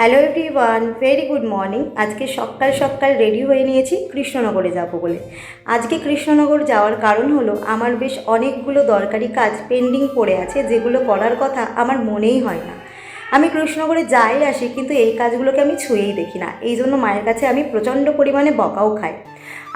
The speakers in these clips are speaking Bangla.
Hello everyone, very good morning. আজকে সকাল সকাল রেডি হয়ে নিয়েছি কৃষ্ণনগরে যাব বলে। আজকে কৃষ্ণনগর যাওয়ার কারণ হলো আমার বেশ অনেকগুলো দরকারি কাজ পেন্ডিং পড়ে আছে, যেগুলো করার কথা আমার মনেই হয় না। আমি কৃষ্ণনগরে যাই আসি, কিন্তু এই কাজগুলোকে আমি ছুঁয়েই দেখি না। এই জন্য মায়ের কাছে আমি প্রচণ্ড পরিমাণে বকাও খাই।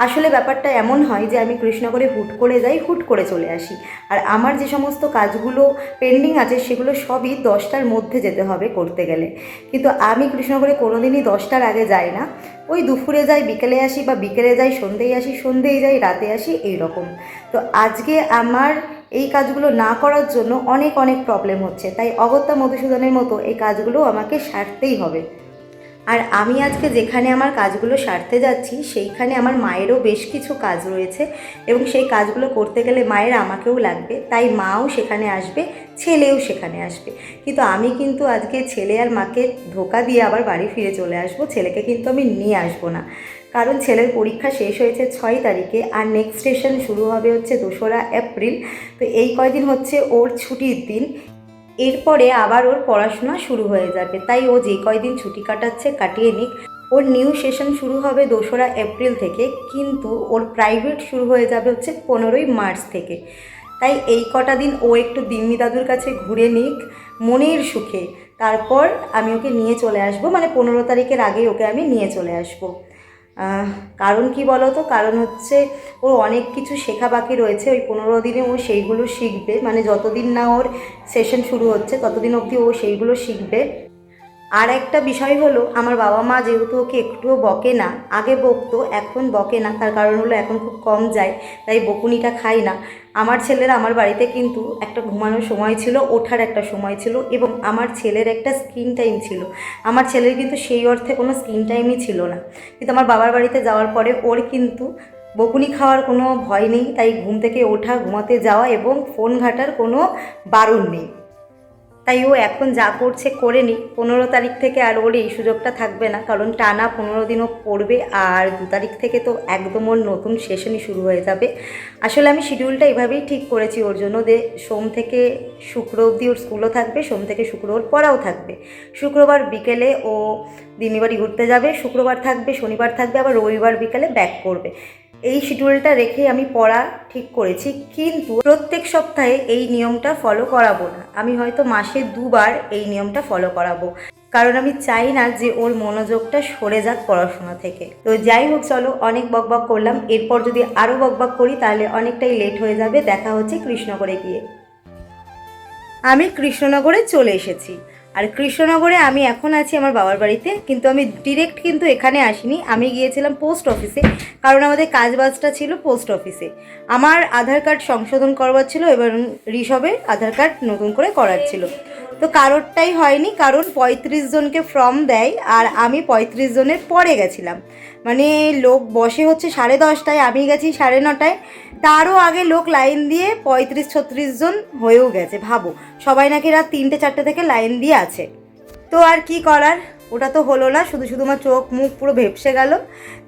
আসলে ব্যাপারটা এমন হয় যে আমি কৃষ্ণনগরে হুট করে যাই, হুট করে চলে আসি। আর আমার যে সমস্ত কাজগুলো পেন্ডিং আছে সেগুলো সবই 10টার মধ্যে যেতে হবে করতে গেলে। কিন্তু আমি কৃষ্ণনগরে কোনোদিনই 10টার আগে যাই না। ওই দুপুরে যাই, বিকেলে আসি, বা বিকেলে যাই সন্ধ্যেই আসি, সন্ধ্যেই যাই রাতে আসি, এই রকম। তো আজকে আমার এই কাজগুলো না করার জন্য অনেক অনেক প্রবলেম হচ্ছে, তাই অগত্যা মধুসূদনের মতো এই কাজগুলো আমাকে সারতেই হবে। আর আমি আজকে যেখানে আমার কাজগুলো সারতে যাচ্ছি সেইখানে আমার মায়েরও বেশ কিছু কাজ রয়েছে, এবং সেই কাজগুলো করতে গেলে মায়ের আমাকেও লাগবে, তাই মাও সেখানে আসবে, ছেলেও সেখানে আসবে। কিন্তু আমি কিন্তু আজকে ছেলে আর মাকে ধোকা দিয়ে আবার বাড়ি ফিরে চলে আসবো। ছেলেকে কিন্তু আমি নিয়ে আসবো না, কারণ ছেলের পরীক্ষা শেষ হয়েছে 6 তারিখে, আর নেক্সট সেশন শুরু হবে হচ্ছে 2রা এপ্রিল। তো এই কয়দিন হচ্ছে ওর ছুটির দিন, এরপরে আবার ওর পড়াশোনা শুরু হয়ে যাবে। তাই ও যে কয়দিন ছুটি কাটাচ্ছে কাটিয়ে নিক। ওর নিউ সেশন শুরু হবে 2রা এপ্রিল থেকে, কিন্তু ওর প্রাইভেট শুরু হয়ে যাবে হচ্ছে 15ই মার্চ থেকে। তাই এই কটা দিন ও একটু দিম্মি দাদুর কাছে ঘুরে নিক মনের সুখে। তারপর আমি ওকে নিয়ে চলে আসবো, মানে 15 তারিখের আগেই ওকে আমি নিয়ে চলে আসবো। কারণ কি বলো তো, কারণ হচ্ছে ওর অনেক কিছু শেখা বাকি রয়েছে। ওই 15 দিনে ও সেইগুলো শিখবে, মানে যতদিন না ওর সেশন শুরু হচ্ছে ততদিন অবধি ও সেইগুলো শিখবে। আর একটা বিষয় হলো, আমার বাবা মা যেহেতু ওকে একটুও বকে না, আগে বকতো এখন বকে না, তার কারণ হলো এখন খুব কম যায়, তাই বকুনিটা খাই না। আমার ছেলের আমার বাড়িতে কিন্তু একটা ঘুমানোর সময় ছিল, ওঠার একটা সময় ছিল, এবং আমার ছেলের একটা স্ক্রিন টাইম ছিল। আমার ছেলের কিন্তু সেই অর্থে কোনো স্ক্রিন টাইমই ছিল না, কিন্তু আমার বাবার বাড়িতে যাওয়ার পরে ওর কিন্তু বকুনি খাওয়ার কোনো ভয় নেই। তাই ঘুম থেকে ওঠা, ঘুমাতে যাওয়া এবং ফোন ঘাটার কোনো বারণ নেই। তাই ও এখন যা করছে করে নি। 15 তারিখ থেকে আর ওর এই সুযোগটা থাকবে না, কারণ টানা 15 দিনও পড়বে, আর 2 তারিখ থেকে তো একদম ওর নতুন সেশনই শুরু হয়ে যাবে। আসলে আমি শিডিউলটা এভাবেই ঠিক করেছি ওর জন্য, যে সোম থেকে শুক্র অবধি ওর স্কুলও থাকবে, সোম থেকে শুক্র ওর পড়াও থাকবে। শুক্রবার বিকেলে ও দিদির বাড়ি ঘুরতে যাবে, শুক্রবার থাকবে, শনিবার থাকবে, আবার রবিবার বিকেলে ব্যাক করবে। এই শিডিউলটা রেখে আমি পড়া ঠিক করেছি, কিন্তু প্রত্যেক সপ্তাহে এই নিয়মটা ফলো করাবো না। আমি হয়তো মাসে 2বার এই নিয়মটা ফলো করাবো, কারণ আমি চাই না যে ওর মনোযোগটা সরে যাক পড়াশোনা থেকে। তো যাই হোক, চলো, অনেক বকবক করলাম। এরপর যদি আরও বকবক করি তাহলে অনেকটাই লেট হয়ে যাবে। দেখা হচ্ছে কৃষ্ণনগরে গিয়ে। আমি কৃষ্ণনগরে চলে এসেছি। আর কৃষ্ণনগরে আমি এখন আছি আমার বাবার বাড়িতে, কিন্তু আমি ডিরেক্ট কিন্তু এখানে আসিনি। আমি গিয়েছিলাম পোস্ট অফিসে, কারণ আমাদের কাজবাজটা ছিল পোস্ট অফিসে। আমার আধার কার্ড সংশোধন করবার ছিল, এবং ঋষভের আধার কার্ড নতুন করে করার ছিল। তো কারোরটাই হয়নি, কারণ 35 জনকে ফর্ম দেয়, আর আমি 35 জনের পরে গেছিলাম। মানে লোক বসে হচ্ছে 10:30টায়, আমি গেছি 9:30টায়। তারও আগে লোক লাইন দিয়ে 35-36 জন হয়েও গেছে। ভাবো, সবাই নাকি রাত 3টে-4টে থেকে লাইন দিয়ে আছে। তো আর কি করার, ওটা তো হলো না। শুধু শুধু আমার চোখ মুখ পুরো ভেপসে গেল।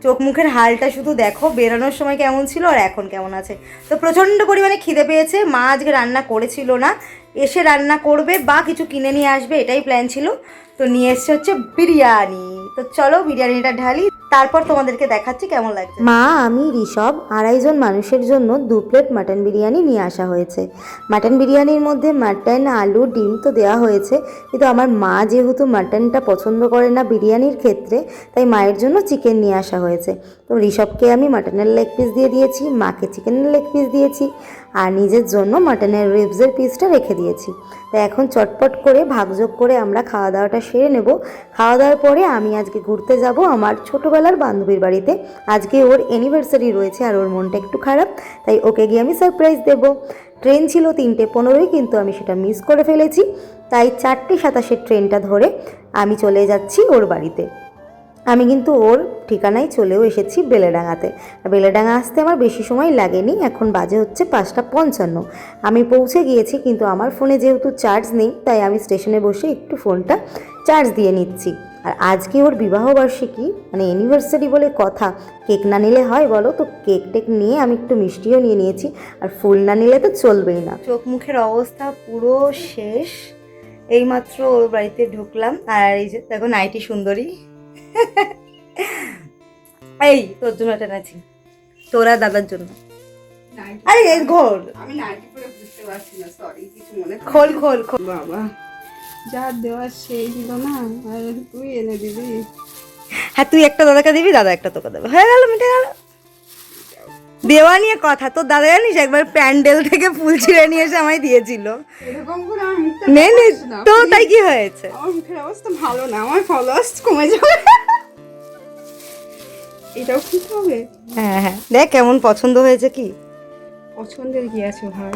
চোখ মুখের হালটা শুধু দেখো, বেরোনোর সময় কেমন ছিল আর এখন কেমন আছে। তো প্রচণ্ড পরিমাণে খিদে পেয়েছে। মা আজকে রান্না করেছিল না, এসে রান্না করবে বা কিছু কিনে নিয়ে আসবে, এটাই প্ল্যান ছিল। তো নিয়ে এসছে হচ্ছে বিরিয়ানি। তো চলো বিরিয়ানিটা ঢালি, তারপর তোমাদেরকে দেখাচ্ছি কেমন লাগছে। মা, আমি, ঋষভ, 2.5 জন মানুষের জন্য 2 প্লেট মাটন বিরিয়ানি নিয়ে আসা হয়েছে। মাটন বিরিয়ানির মধ্যে মাটন, আলু, ডিম তো দেওয়া হয়েছে, কিন্তু আমার মা যেহেতু মাটনটা পছন্দ করে না বিরিয়ানির ক্ষেত্রে, তাই মায়ের জন্য চিকেন নিয়ে আসা হয়েছে। তো ঋষভকে আমি মাটনের লেগ পিস দিয়ে দিয়েছি, মাকে চিকেনের লেগ পিস দিয়েছি, আর নিজের জন্য মাটনের রিবসের পিসটা রেখে দিয়েছি। তাই এখন চটপট করে ভাগযোগ করে আমরা খাওয়া দাওয়াটা সেরে নেব। খাওয়া দাওয়ার পরে আমি আজকে ঘুরতে যাব আমার ছোটোবেলার বান্ধবীর বাড়িতে। আজকে ওর অ্যানিভার্সারি রয়েছে, আর ওর মনটা একটু খারাপ, তাই ওকে গিয়ে আমি সারপ্রাইজ দেব। ট্রেন ছিল 3:15, কিন্তু আমি সেটা মিস করে ফেলেছি, তাই 4:27 ট্রেনটা ধরে আমি চলে যাচ্ছি ওর বাড়িতে। আমি কিন্তু ওর ঠিকানায় চলেও এসেছি, বেলেডাঙাতে। বেলেডাঙা আসতে আমার বেশি সময় লাগেনি, এখন বাজে হচ্ছে 5:55। আমি পৌঁছে গিয়েছি, কিন্তু আমার ফোনে যেহেতু চার্জ নেই, তাই আমি স্টেশনে বসে একটু ফোনটা চার্জ দিয়ে নিচ্ছি। আর আজকে ওর বিবাহবার্ষিকী, মানে অ্যানিভার্সারি বলে কথা, কেক না নিলে হয় বলো? তো কেক টেক নিয়ে আমি একটু মিষ্টিও নিয়ে নিয়েছি, আর ফুল না নিলে তো চলবেই না। চোখ মুখের অবস্থা পুরো শেষ, এইমাত্র ওর বাড়িতে ঢুকলাম, আর এই যে দেখো নাইটি সুন্দরী। এই তোর জন্য এটা নাচি, তোরা দাদার জন্য। আরে এই ঘোর, আমি নাইটি পরে বুঝতে পারছি না, সরি কিছু মনে খোল খোল খোল। বাবা যা দেওয়ার সেই দিল না, আর তুই এনে দিবি। হ্যাঁ তুই একটা দাদাকে দিবি, দাদা একটা তোকে দেবে, হয়ে গেল, মিটে গেল। দেওয়া নিয়ে কথা, তোর দাদা জানিস একবার প্যান্ডেল থেকে ফুল ছিঁড়ে নিয়ে এসে আমায় দিয়েছিল। এরকম করে আমার মুখটা নে নে দেখাস না, তো, please। তাই কি হয়েছে? আমার মুখের অবস্থা ভালো না, আমার ফলোয়ার্স কমে যাবে। এটাও খুলতে হবে? হ্যাঁ হ্যাঁ, দেখ কেমন পছন্দ হয়েছে কি। পছন্দের কি আছে ভাই,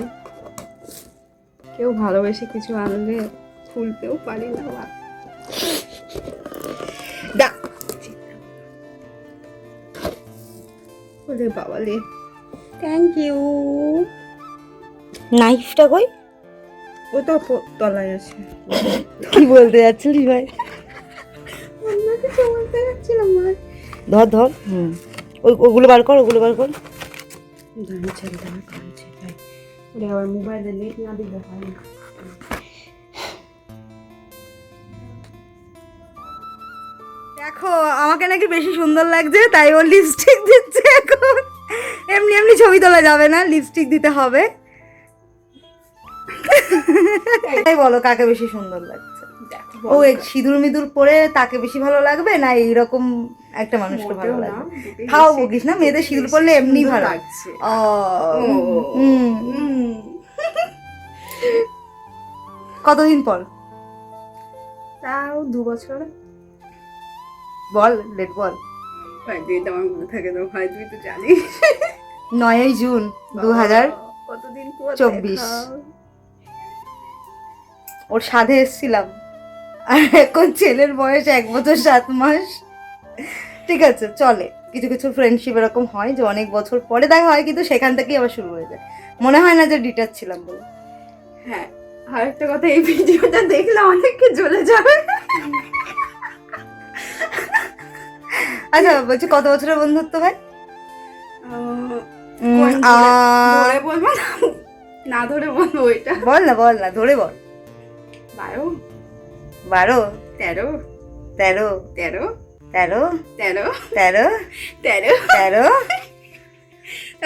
কেউ ভালোবেসে কিছু আনলে খুলতেও পারি না। ওরে বাবা রে, থ্যাংক ইউ। নাইফটা কই? ও তো তলায় আছে। কি বলতে যাচ্ছিলিস ভাই? অন্য কিছু বলতে যাচ্ছিলাম ভাই। ধর ধর, ওগুলো বার কর, ওগুলো বার কর। দাঁড়িয়ে কাঁদছে ভাই। ওরে আবার মোবাইলে নেট না দিলে হয় না। দেখো আমাকে নাকি বেশি সুন্দর লাগছে, তাই ও লিপস্টিক দিচ্ছে এখন। এমনি এমনি ছবি তোলা যাবে না, লিপস্টিক দিতে হবে। তাই বলো কাকে বেশি সুন্দর লাগছে? ও সিঁদুর মিদুর পরে তাকে বেশি ভালো লাগবে, না এইরকম একটা মানুষকে ভালো লাগবে? খাও বকিস না, মেয়েদের সিঁদুর পরলে এমনি ভালো লাগছে। ও কতদিন পর? তাও 2 বছর। বল ডেট বল। ভাই ডেট আমার মনে থাকে না ভাই, তুই তো জানিস। 9ই জুন 2024। কতদিন পর ওর সাধে এসেছিলাম, আর এখন ছেলের বয়স 1 বছর 7 মাস। ঠিক আছে চলে, কিছু কিছু ফ্রেন্ডশিপ এরকম হয় যে অনেক বছর পরে দেখা হয়, কিন্তু সেখান থেকেই আবার শুরু হয়ে যায়। মনে হয় না যে ডিটাচ ছিলাম বলে। হ্যাঁ, আর একটা কথা, এই ভিডিওটা দেখলে অনেককে জ্বলে যাবে। আচ্ছা বলছি কত বছরের বন্ধুত্ব ভাই? ধরে বলবো না, না ধরে বলবো ওইটা? বল না বল না, ধরে বল। 12 13 13 13 13 13 13 13 13 13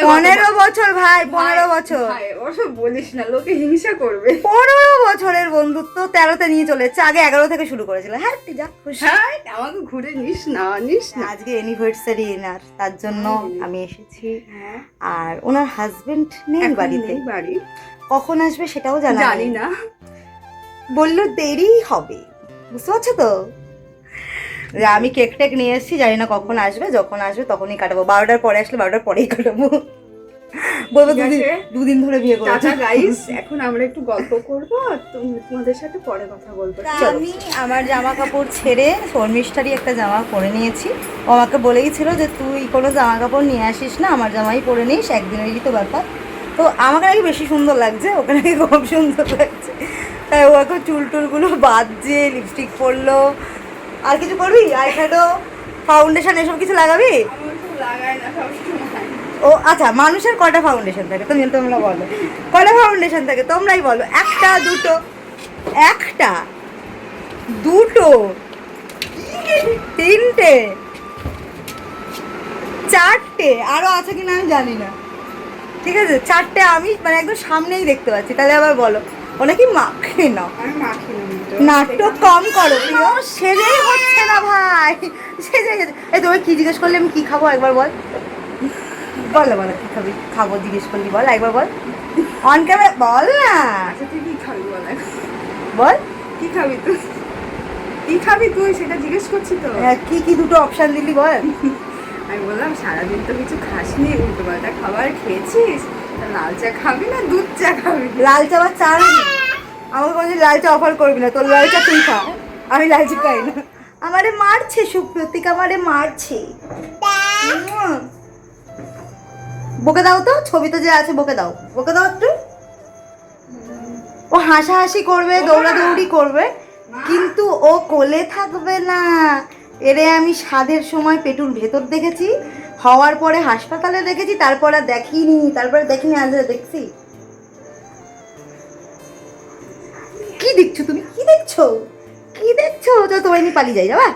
15 বছর ভাই, 15 বছর। ভাই ওসব বলিস না, লোকে হিংসা করবে। 15 বছরের বন্ধুত্ব 13তে নিয়ে চলে যাচ্ছে, আগে 11 থেকে শুরু করেছিল। হ্যাঁ তুই যা খুশি। হ্যাঁ, আমাকে ঘুরে নিস না, নিস না। আজকে অ্যানিভার্সারি এনার, তার জন্য আমি এসেছি। হ্যাঁ, আর ওনার হাজবেন্ড নেই এখন বাড়িতে, নেই বাড়ি, কখন আসবে সেটাও জানি জানি না। বললো দেরি হবে, বুঝতে পারছো তো? যে আমি কেক টেক নিয়ে এসেছি, জানি না কখন আসবে, যখন আসবে তখনই কাটাবো। 12টার পরে আসলে 12টার পরেই কাটাবো। বলবো দুদিন ধরে বিয়ে করেছি। টাটা গাইস, এখন আমরা একটু গল্প করবো, আর তোমাদের সাথে পরে কথা বলবো। আমি আমার জামা কাপড় ছেড়ে শর্মিষ্ঠারই একটা জামা পরে নিয়েছি। ও আমাকে বলেই ছিল যে তুই কোনো জামা কাপড় নিয়ে আসিস না, আমার জামাই পরে নিস, একদিনেরই তো ব্যাপার। তো আমাকে নাকি বেশি সুন্দর লাগছে, ওকে নাকি খুব সুন্দর লাগছে। তাই ও এখন চুল টুলগুলো বাঁধছে, লিপস্টিক পরলো। আর কিছু করবি? আই শ্যাডো, ফাউন্ডেশন এসব কিছু লাগাবি? লাগাই না সবসময়। ও আচ্ছা, মানুষের কটা ফাউন্ডেশন থাকে তোমরা বলো, কটা ফাউন্ডেশন থাকে তোমরাই বলো। একটা, দুটো, একটা, দুটো, তিনটে, চারটে, আরো আছে কিনা আমি জানি না। ঠিক আছে, চারটে আমি মানে একদম সামনেই দেখতে পাচ্ছি। তাহলে আবার বলো, ও নাকি মাখে না। আমি মাখি না। নাটক কম করো প্রিয়, সেজেই হচ্ছে না ভাই, সেজে গেছে। এই তোমার কি জিজ্ঞেস করলে আমি কি খাবো একবার বল, বল না, বল কি খাবি, খাবো জিজ্ঞেস করলি, বল একবার বল অন ক্যামেরা, বল না। আচ্ছা তুই কি খাবি বল, বল কি খাবি তুই, কি খাবি তুই সেটা জিজ্ঞেস করছি তো। হ্যাঁ, কি কি দুটো অপশন দিলি বল। আমি বললাম সারাদিন তো কিছু খাসনি, উল্টো পাল্টা খাবার খেয়েছিস, তা লাল চা খাবি না দুধ চা খাবি? লাল চা বা চা নাকি? আমাকে কোনোদিন লাল চা অফার করবি না, তোর লাল চা তুই খা, আমি লাল চা খাই না। আমারে মারছে সুপ্রতীক, আমারে মারছে। বকে দাও তো, ছবিতে যে আছে বকে দাও, বকে দাও একটু। ও হাসাহাসি করবে, দৌড়াদৌড়ি করবে, কিন্তু ও কোলে থাকবে না। এরে আমি স্বাদের সময় পেটুর ভেতর দেখেছি, হওয়ার পরে হাসপাতালে দেখেছি, তারপর আর দেখিনি, আজ দেখছি। কি দেখছো তুমি? কি দেখছো? কি দেখছো? চলো তোমায় নিয়ে পালিয়ে যাই, যাবা?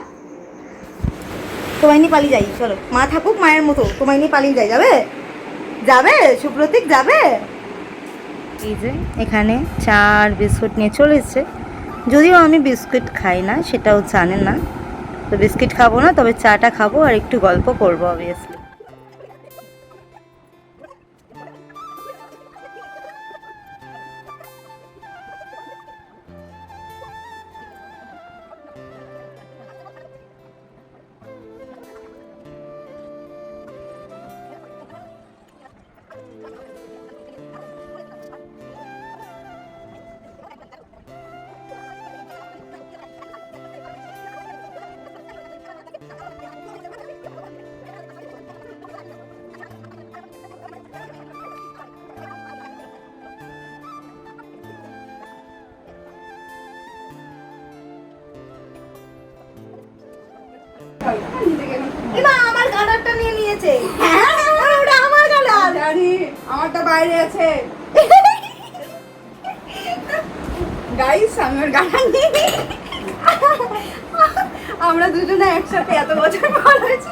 তোমায় নিয়ে পালিয়ে যাই, চলো। মা থাকুক মায়ের মতো, তোমায় নিয়ে পালিয়ে যাই, যাবে? যাবে সুপ্রতীক, যাবে? এই যে এখানে চা আর বিস্কুট নিয়ে চলে এসছে। যদিও আমি বিস্কুট খাই না, সেটাও জানে না। তো বিস্কিট খাবো না, তবে চাটা খাবো আর একটু গল্প করবো অবভিয়াসলি। এমা আমার গার্ডারটা নিয়ে নিয়েছে। ওটা আমার গার্ডার। জানি আমারটা বাইরে আছে। গাইস আমি ওর গার্ডার নিয়ে আমরা দুজনে একসাথে এত বছর পর হয়েছে।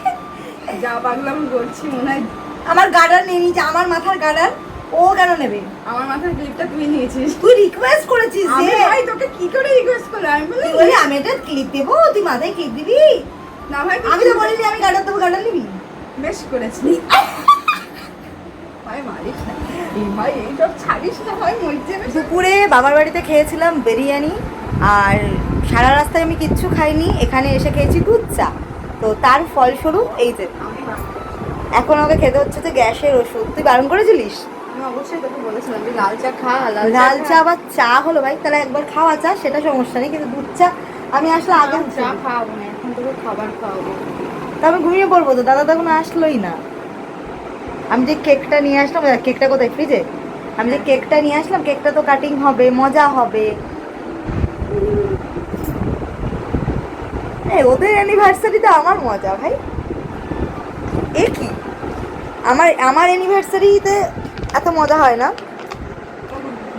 যা পাগলাম করছি মনে হয়। আমার গার্ডার নিয়ে নিয়েছে, আমার মাথার গার্ডার। ও কেন নেবে? আমার মাথার ক্লিপটা তুই নিয়েছিস। তুই রিকোয়েস্ট করেছিস আমি যে ভাই তোকে কি করে রিকোয়েস্ট করলাম? আমি বলি তুই বলি আমি এটা ক্লিপ দেবো, তুই মাথায় ক্লিপ দিবি। না ভাই আমি তো বলিনি আমি গার্ডার দেবো, গার্ডার নিবি। বেশ করেছিস। ভাই মারিস না এই ভাই, এইসব ছাড়িস না ভাই, মরছে না। দুপুরে বাবার বাড়িতে খেয়েছিলাম বিরিয়ানি, আর সারা রাস্তায় আমি কিচ্ছু খাইনি। এখানে এসে খেয়েছি দুধ চা। তো তার ফলস্বরূপ এই যে আমি এখন আমাকে খেতে হচ্ছে যে গ্যাসের ওষুধ। তুই বারণ করেছিলিস? অবশ্যই তোকে বলেছিলাম যে লাল চা খা, লাল চা আবার চা হলো ভাই, তাহলে একবার খাওয়া চা সেটা সমস্যা নেই, কিন্তু দুধ চা আমি আসলে আগে চা খাওয়াবো না, এখন তোকে খাবার খাওয়াবো। তা আমি ঘুমিয়ে পড়বো তো, দাদা তো এখন আসলোই না। আমি যে কেকটা নিয়ে আসলাম, কেকটা কোথায় ফ্রিজে? আমি যে কেকটা নিয়ে আসলাম, কেকটা তো কাটিং হবে, মজা হবে। ওদের অ্যানিভার্সারিতে আমার মজা ভাই। এ কি আমার আমার অ্যানিভার্সারিতে এত মজা হয় না।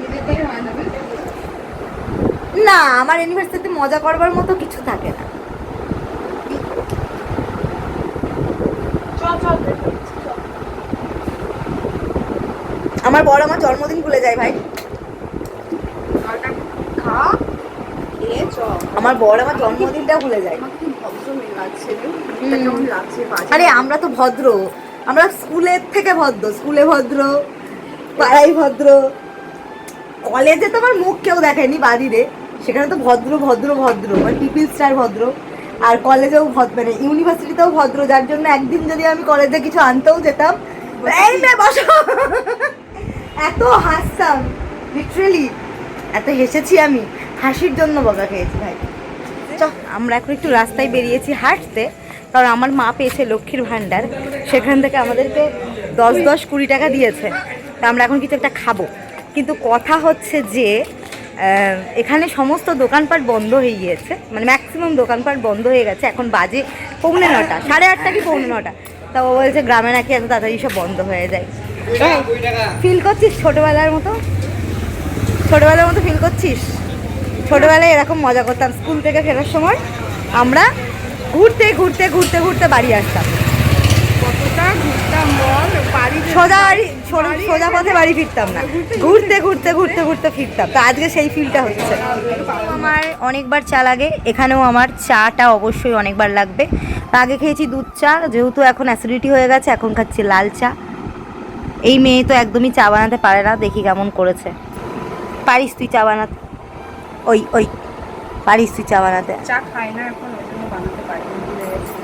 নিজেতেই হয় না বুঝলি? না, আমার অ্যানিভার্সারিতে মজা করবার মতো কিছু থাকে না। আমার বড় আমার জন্মদিন ভুলে যায় ভাই। খাওয়াটা খা, খেয়ে চ। আমার বড় আমার জন্মদিনটা ভুলে যায়। আমাকে খুব ভদ্র মেয়ে লাগছে রে। এটা কেমন লাগছে বাজে। আরে আমরা তো ভদ্র, আমরা স্কুলের থেকে ভদ্র, স্কুলে ভদ্র, পাড়াই ভদ্র। কলেজে তো আমার মুখ কেউ দেখেনি বাড়িরে, সেখানে তো ভদ্র ভদ্র ভদ্র, মানে পিপল স্টার ভদ্র। আর কলেজেও ভদ্র, মানে ইউনিভার্সিটিতেও ভদ্র, যার জন্য একদিন যদি আমি কলেজে কিছু আনতেও যেতাম, এই মেয়ে বসো, এত হাসতাম লিটারেলি, এত হেসেছি আমি, হাসির জন্য বকা খেয়েছি ভাই। আমরা এখন একটু রাস্তায় বেরিয়েছি হাঁটতে, কারণ আমার মা পেয়েছে লক্ষ্মীর ভাণ্ডার, সেখান থেকে আমাদেরকে 10-20-20 টাকা দিয়েছে। তা আমরা এখন কিছু একটা খাবো। কিন্তু কথা হচ্ছে যে এখানে সমস্ত দোকানপাট বন্ধ হয়ে গিয়েছে, মানে ম্যাক্সিমাম দোকানপাট বন্ধ হয়ে গেছে। এখন বাজে 9:45, 8:30 কি 9:45। তা ও বলছে গ্রামে নাকি এত তাড়াতাড়ি সব বন্ধ হয়ে যায়। ফিল করছিস ছোটোবেলার মতো? ছোটোবেলার মতো ফিল করছিস? ছোটোবেলায় এরকম মজা করতাম, স্কুল থেকে ফেরার সময় আমরা ঘুরতে ঘুরতে ঘুরতে ঘুরতে বাড়ি আসতাম। কতটা ঘুরতাম বল, বাড়ি সোজা পথে বাড়ি ফিরতাম না, ঘুরতে ঘুরতে ঘুরতে ঘুরতে ফিরতাম। তো আজকে সেই ফিলটা হচ্ছে। আমার অনেকবার চা লাগে, এখানেও আমার চাটা অবশ্যই অনেকবার লাগবে। তা আগে খেয়েছি দুধ চা, যেহেতু এখন অ্যাসিডিটি হয়ে গেছে, এখন খাচ্ছি লাল চা। এই মেয়ে তো একদমই চা বানাতে পারে না, দেখি কেমন করেছে। পারিস তুই চা বানাতে? ওই ওই পারিস তুই চা বানাতে? চা খাই না এখন, ওই জন্য বানাতে পারি না, ভুলে গেছি।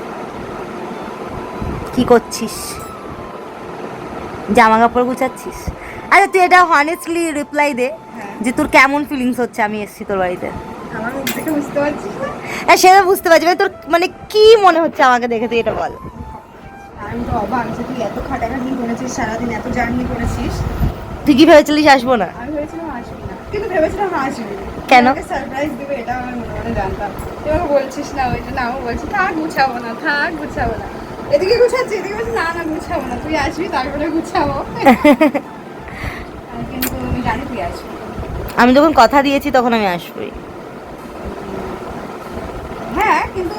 কি করছিস? জামা কাপড় গুছাচ্ছিস? আরে তুই এটা হনেস্টলি রিপ্লাই দে যে তোর কেমন ফিলিংস হচ্ছে আমি এসেছি তোর বাড়িতে। আমার মুখ থেকে বুঝতে পারছিস না? হ্যাঁ সেটা বুঝতে পারছি, তোর মানে কি মনে হচ্ছে আমাকে দেখে, তুই এটা বল। আমি তো অবাক যে তুই এত খাটাখাটি করেছিস, সারাদিন এত জার্নি করেছিস। তুই কি ভেবেছিলিস আসবো না? আমি ভেবেছিলাম আসবি না, কিন্তু ভেবেছিলাম আসবি। কেন? সারপ্রাইজ দেবে এটা আমি মনে মনে জানতাম। তুই আমাকে বলছিস না, ওই জন্য আমি বলছি থাক গুছাবো না, থাক গুছাবো না। এদিকে গুছাচ্ছি, এদিকে বলছি না না গুছাবো না, তুই আসবি তারপরে গুছাবো। কিন্তু আমি জানি তুই আসবি। আমি যখন কথা দিয়েছি তখন আমি আসবোই। হ্যাঁ, কিন্তু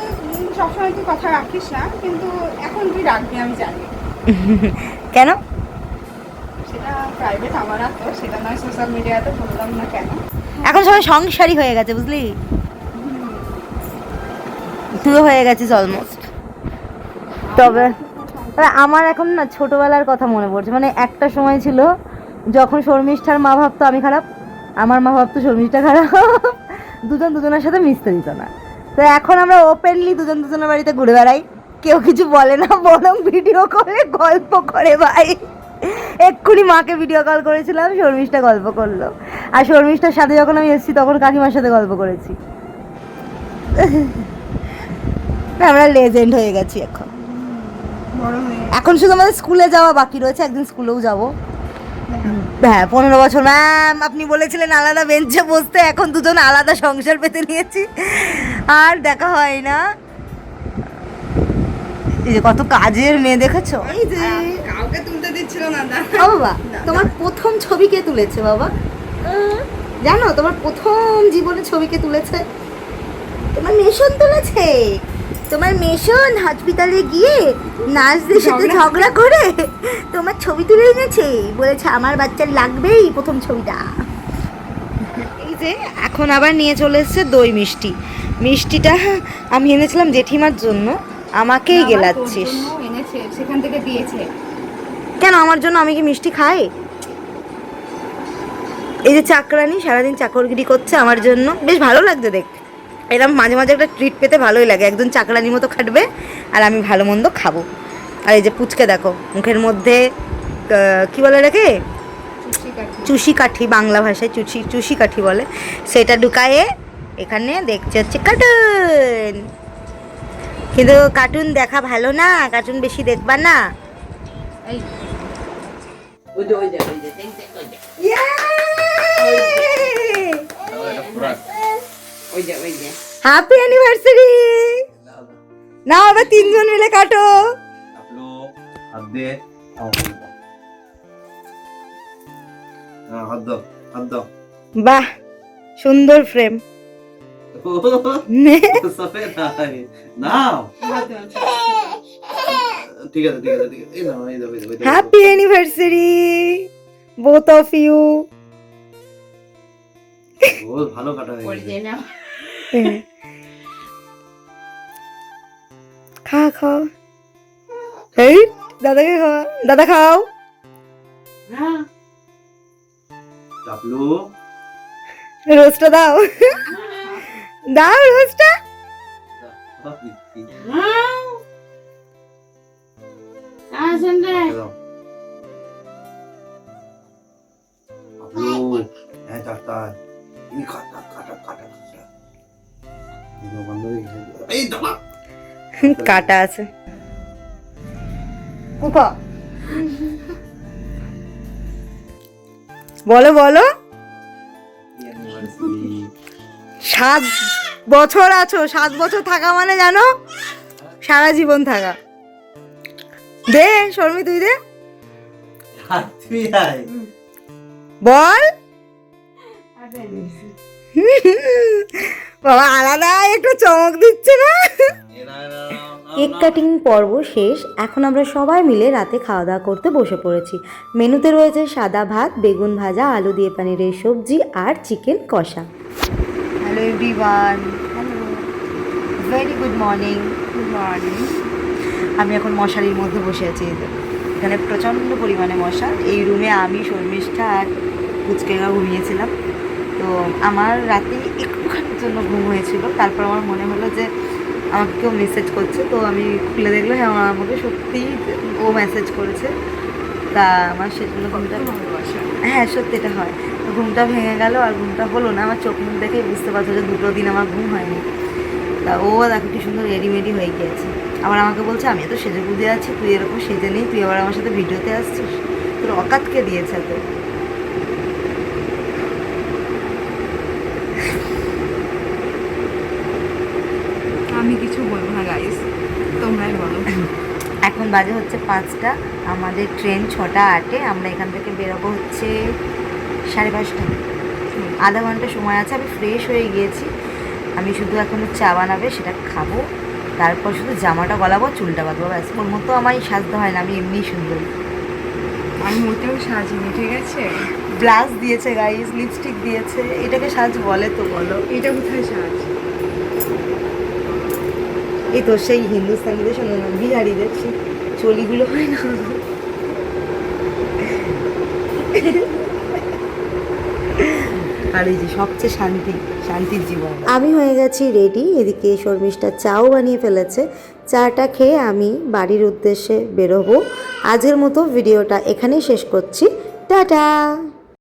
সবসময় তুই কথা রাখিস না, কিন্তু এখন তুই রাখবি আমি জানি। কেন? সেটা প্রাইভেট আমার, তো সেটা নয় সোশ্যাল মিডিয়াতে বললাম না কেন। এখন সবাই সংসারী হয়ে গেছে, বুঝলি? তুইও হয়ে গেছিস অলমোস্ট। তবে আমার এখন না ছোটবেলার কথা মনে পড়ছে। মানে একটা সময় ছিল যখন শর্মিষ্ঠার মা ভাবতো আমি খারাপ, আমার মা ভাবতো শর্মিষ্ঠা খারাপ, দুজন দুজনের সাথে মিশতে দিত না। তো এখন আমরা ওপেনলি দুজন দুজনের বাড়িতে ঘুরে বেড়াই, কেউ কিছু বলে না, বরং ভিডিও কলে গল্প করে। ভাই এক্ষুনি মাকে ভিডিও কল করেছিলাম, শর্মিষ্ঠা গল্প করলো। আর শর্মিষ্ঠার সাথে যখন আমি এসেছি তখন কাকিমার সাথে গল্প করেছি। আমরা লেজেন্ড হয়ে গেছি এখন। এখন শুধু আমাদের স্কুলে যাওয়া বাকি রয়েছে, একদিন স্কুলেও যাব। হ্যাঁ 15 বছর ম্যাম আপনি বলেছিলেন আলাদা বেঞ্চে বসতে, এখন দুজন আলাদা সংসার পেতে নিয়েছি, আর দেখা হয় না। এই যে কত কাজের মেয়ে দেখেছো। এই যে কাউকে তুলতে দিচ্ছিল না। ও বাবা, তোমার প্রথম ছবি কে তুলেছে বাবা? জানো তোমার প্রথম জীবনে ছবি কে তুলেছে? তোমার মেশন তুলেছে। তোমার মেশন হসপিটালে গিয়ে নার্সদের সাথে ঝগড়া করে তোমার ছবি তুলে এনেছে, বলেছে আমার বাচ্চার লাগবেই প্রথম ছবিটা। এই যে এখন আবার নিয়ে চলে এসেছে দই মিষ্টি। মিষ্টিটা আমি এনেছিলাম জেঠিমার জন্য, আমাকেই গেলাচ্ছিস। এনেছে সেখান থেকে দিয়েছে। কেন আমার জন্য? আমি কি মিষ্টি খাই? এই যে চাকরানি সারাদিন চাকরগিরি করছে আমার জন্য, বেশ ভালো লাগছে দেখতে। এরকম মাঝে মাঝে একটা ট্রিট পেতে ভালোই লাগে, একজন চাকরানির মতো খাটবে আর আমি ভালো মন্দ খাবো। আর এই যে পুচকে দেখো মুখের মধ্যে কি বলে এটাকে, চুষি কাঠি, বাংলা ভাষায় চুষি কাঠি বলে, সেটা ঢুকায়ে এখানে দেখছে হচ্ছে কার্টুন। কিন্তু কার্টুন দেখা ভালো না, কার্টুন বেশি দেখবা না। Happy anniversary. না আবার তিনজন মিলে কাটো। বাহ সুন্দর frame. Happy anniversary both of you. ভালো কাটা হয়েছে। খাও এই দাদাকে খাওয়া, দাদা খাও। রোস্টটা দাও, দাও রোস্টটা। কাটা আছে বলো বলো। 7 বছর আছো, 7 বছর থাকা মানে জানো সারা জীবন থাকা। দে শর্মি তুই দে বল। বাবা আলাদা একটু চমক দিচ্ছে না। কেক কাটিং পর্ব শেষ, এখন আমরা সবাই মিলে রাতে খাওয়া দাওয়া করতে বসে পড়েছি। মেনুতে রয়েছে সাদা ভাত, বেগুন ভাজা, আলু দিয়ে পানিরের সবজি আর চিকেন কষা। Hello everyone, hello, very good morning. Good morning. আমি এখন মশারির মধ্যে বসে আছি। এখানে প্রচণ্ড পরিমাণে মশা। এই রুমে আমি শর্মিষ্ঠা আর পুচকেরা ঘুমিয়েছিলাম। তো আমার রাতে একটুখানির জন্য ঘুম হয়েছিল, তারপর আমার মনে হলো যে আমাকে কেউ মেসেজ করছে। তো আমি খুলে দেখলো হ্যাঁ আমাকে সত্যিই ও মেসেজ করেছে। তা আমার সেজন্য ঘুমটা, হ্যাঁ সত্যি এটা হয়, ঘুমটা ভেঙে গেল। আর ঘুমটা হলো না, আমার চোখ মুখ দেখেই বুঝতে পারছো যে 2 দিন আমার ঘুম হয়নি। তা ও দেখো কি সুন্দর রেডিমেডি হয়ে গিয়েছে। আবার আমাকে বলছে আমি তো সেজে বুঝে আছি, তুই এরকম সেজে নেই, তুই আবার আমার সাথে ভিডিওতে আসছিস, তোর অকাতকে দিয়েছে তো। আমি কিছু বলবো না গাইস, তোমরাই বলো। এখন বাজে হচ্ছে 5টা, আমাদের ট্রেন 6টা 8-এ। আমরা এখান থেকে বেরোবো হচ্ছে 5:30টায়। আধা ঘন্টা সময় আছে। আমি ফ্রেশ হয়ে গিয়েছি, আমি শুধু এখন চা বানাবে সেটা খাবো, তারপর শুধু জামাটা গলাবো, চুলটা বাঁধবো, ব্যাস। ওর মতো আমায় সাজতে হয় না, আমি এমনিই সুন্দর। আমি মোটেও সাজিনি, ঠিক আছে? ব্লাশ দিয়েছে গাইস, লিপস্টিক দিয়েছে, এটাকে সাজ বলে তো বলো? এটা কোথায় সাজ? এই তো সেই হিন্দুস্তানিদের, শোনো না, বিহারিদের সেই চলিগুলো হয় না, আর এই যে সবচেয়ে শান্তির জীবন। আমি হয়ে গেছি রেডি, এদিকে শর্মিষ্ঠা চাও বানিয়ে ফেলেছে। চাটা খেয়ে আমি বাড়ির উদ্দেশ্যে বেরোবো। আজকের মতো ভিডিওটা এখানেই শেষ করছি। টাটা।